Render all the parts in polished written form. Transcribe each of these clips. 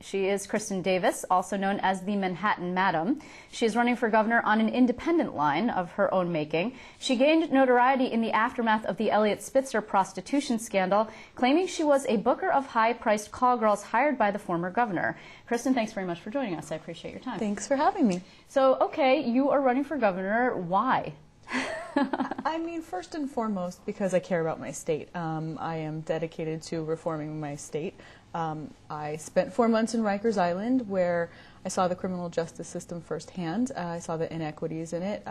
She is Kristen Davis, also known as the Manhattan Madam. She is running for governor on an independent line of her own making. She gained notoriety in the aftermath of the Eliot Spitzer prostitution scandal, claiming she was a booker of high-priced call girls hired by the former governor. Kristen, thanks very much for joining us. I appreciate your time. Thanks for having me. So, okay, you are running for governor. Why? I mean, first and foremost, because I care about my state. I am dedicated to reforming my state. I spent 4 months in Rikers Island, where I saw the criminal justice system firsthand. I saw the inequities in it.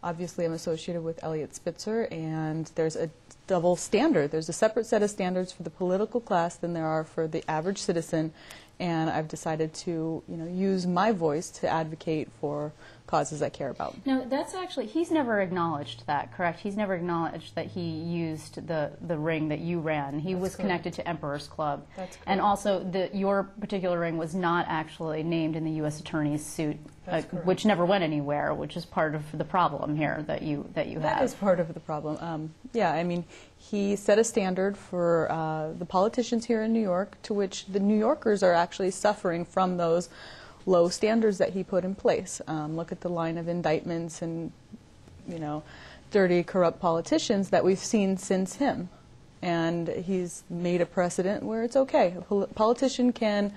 Obviously, I'm associated with Eliot Spitzer, and there's a double standard. There's a separate set of standards for the political class than there are for the average citizen, and I've decided to, use my voice to advocate for causes I care about. No, that's actually, he's never acknowledged that, correct? He's never acknowledged that he used the ring that you ran. He was connected to Emperor's Club. That's correct. And also, your particular ring was not actually named in the U.S. Attorney's suit, which never went anywhere, which is part of the problem here that you have. That is part of the problem. Yeah, I mean, he set a standard for the politicians here in New York, to which the New Yorkers are actually suffering from those low standards that he put in place. Look at the line of indictments and, dirty, corrupt politicians that we've seen since him. And he's made a precedent where it's okay. A politician can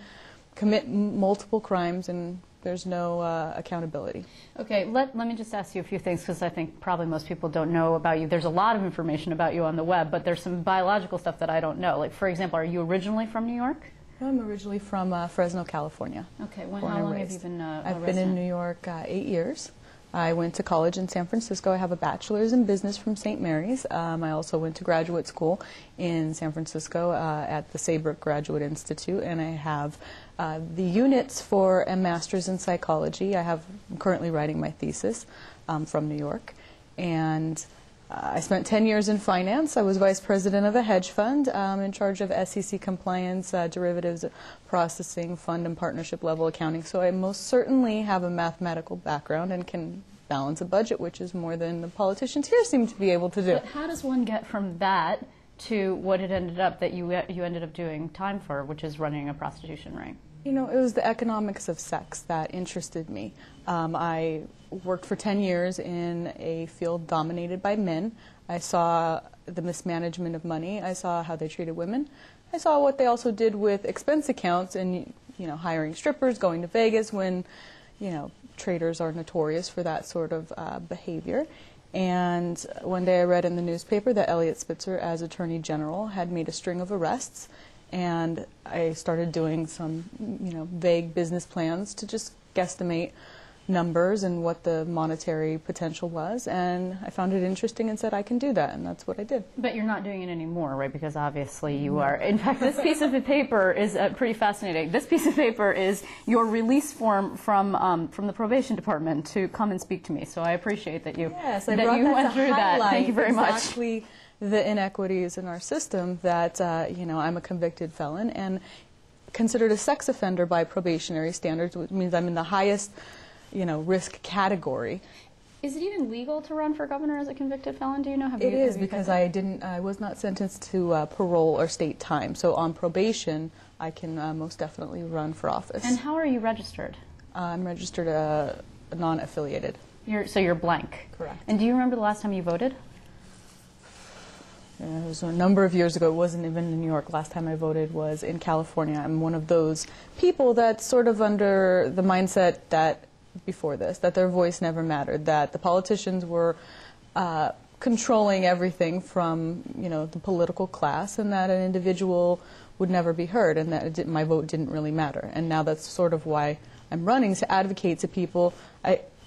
commit multiple crimes and there's no accountability. Okay, let me just ask you a few things, because I think probably most people don't know about you. There's a lot of information about you on the web, but there's some biological stuff that I don't know. Like, for example, are you originally from New York? I'm originally from Fresno, California. Okay, how long have you been I've been in New York 8 years. I went to college in San Francisco. I have a bachelor's in business from St. Mary's. I also went to graduate school in San Francisco at the Saybrook Graduate Institute, and I have the units for a master's in psychology. I'm currently writing my thesis from New York, and I spent 10 years in finance. I was vice president of a hedge fund in charge of SEC compliance, derivatives processing, fund and partnership level accounting. So I most certainly have a mathematical background and can balance a budget, which is more than the politicians here seem to be able to do. But how does one get from that to what it ended up that you ended up doing time for, which is running a prostitution ring? It was the economics of sex that interested me. I worked for 10 years in a field dominated by men. I saw the mismanagement of money. I saw how they treated women. I saw what they also did with expense accounts and, hiring strippers, going to Vegas when, traders are notorious for that sort of behavior. And one day I read in the newspaper that Eliot Spitzer, as Attorney General, had made a string of arrests. And I started doing some, vague business plans to just guesstimate numbers and what the monetary potential was. And I found it interesting and said, I can do that. And that's what I did. But you're not doing it anymore, right? Because obviously you are. In fact, this piece of the paper is pretty fascinating. This piece of paper is your release form from the probation department to come and speak to me. So I appreciate that you, went through that. Thank you very much. Exactly the inequities in our system that, I'm a convicted felon and considered a sex offender by probationary standards, which means I'm in the highest, risk category. Is it even legal to run for governor as a convicted felon? Do you know? It is, because I was not sentenced to parole or state time. So on probation, I can most definitely run for office. And how are you registered? I'm registered non-affiliated. So you're blank? Correct. And do you remember the last time you voted? It was a number of years ago. It wasn't even in New York. Last time I voted was in California. I'm one of those people that's sort of under the mindset that before this, that their voice never mattered, that the politicians were controlling everything from, the political class, and that an individual would never be heard, and that my vote didn't really matter. And now that's sort of why I'm running, to advocate to people.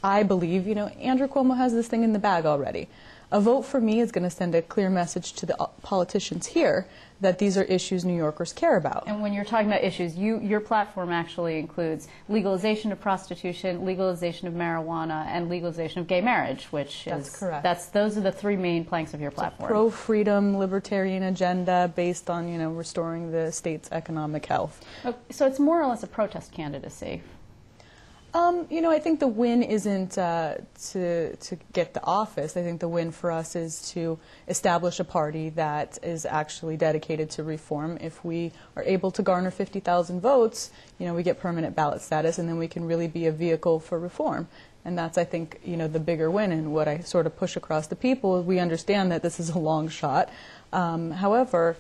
I believe, Andrew Cuomo has this thing in the bag already. A vote for me is going to send a clear message to the politicians here that these are issues New Yorkers care about. And when you're talking about issues, your platform actually includes legalization of prostitution, legalization of marijuana, and legalization of gay marriage, which That's correct. Those are the three main planks of your platform. It's a pro-freedom, libertarian agenda based on, restoring the state's economic health. So it's more or less a protest candidacy. I think the win isn't to get the office. I think the win for us is to establish a party that is actually dedicated to reform. If we are able to garner 50,000 votes, we get permanent ballot status, and then we can really be a vehicle for reform. And that's, I think, the bigger win. And what I sort of push across the people, we understand that this is a long shot. However,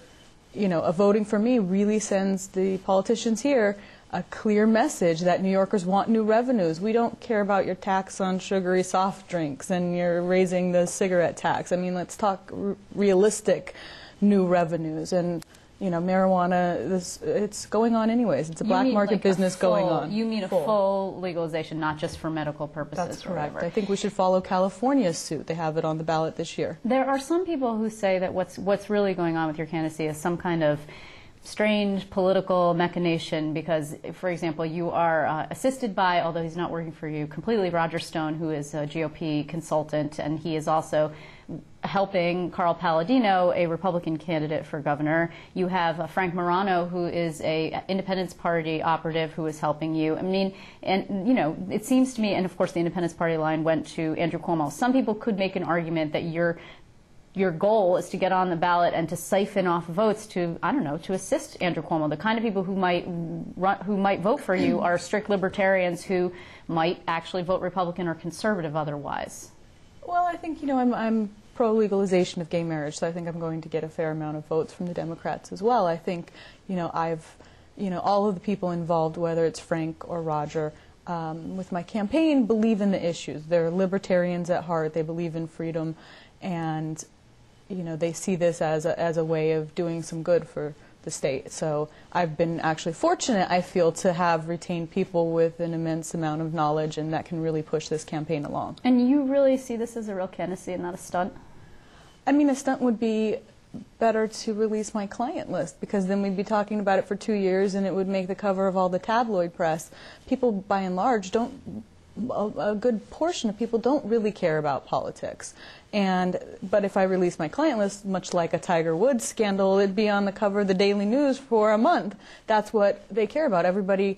a voting for me really sends the politicians here a clear message that New Yorkers want new revenues. We don't care about your tax on sugary soft drinks and you're raising the cigarette tax. I mean, let's talk realistic new revenues. And marijuana, it's going on anyways. It's a black market business going on. You mean a full legalization, not just for medical purposes? That's correct. I think we should follow California's suit. They have it on the ballot this year. There are some people who say that what's really going on with your candidacy is some kind of strange political machination because, for example, you are assisted by, although he's not working for you completely, Roger Stone, who is a GOP consultant, and he is also helping Carl Palladino, a Republican candidate for governor. You have Frank Morano, who is a Independence Party operative who is helping you. I mean, and it seems to me, and of course the Independence Party line went to Andrew Cuomo. Some people could make an argument that your goal is to get on the ballot and to siphon off votes to, I don't know, to assist Andrew Cuomo. The kind of people who might vote for you are strict libertarians who might actually vote Republican or conservative otherwise. Well, I think, I'm pro-legalization of gay marriage, so I think I'm going to get a fair amount of votes from the Democrats as well. I think, all of the people involved, whether it's Frank or Roger, with my campaign, believe in the issues. They're libertarians at heart. They believe in freedom, and they see this as a way of doing some good for the state. So I've been actually fortunate, I feel, to have retained people with an immense amount of knowledge, and that can really push this campaign along. And you really see this as a real candidacy and not a stunt? I mean, a stunt would be better to release my client list, because then we'd be talking about it for 2 years and it would make the cover of all the tabloid press. People, by and large, a good portion of people don't really care about politics. But if I release my client list, much like a Tiger Woods scandal, it'd be on the cover of the Daily News for a month. That's what they care about. Everybody,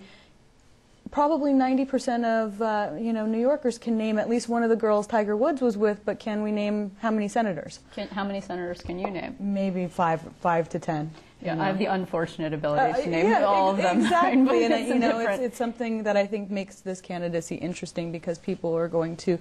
probably 90% of New Yorkers can name at least one of the girls Tiger Woods was with, but can we name how many senators? How many senators can you name? Maybe five to 10. Yeah, I have the unfortunate ability to name all of them. Exactly, and it's something that I think makes this candidacy interesting, because people are going to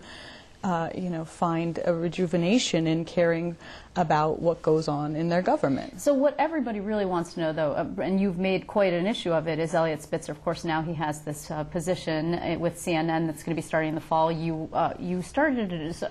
find a rejuvenation in caring about what goes on in their government. So what everybody really wants to know, though, and you've made quite an issue of it, is Eliot Spitzer. Of course, now he has this position with CNN that's going to be starting in the fall. You started it as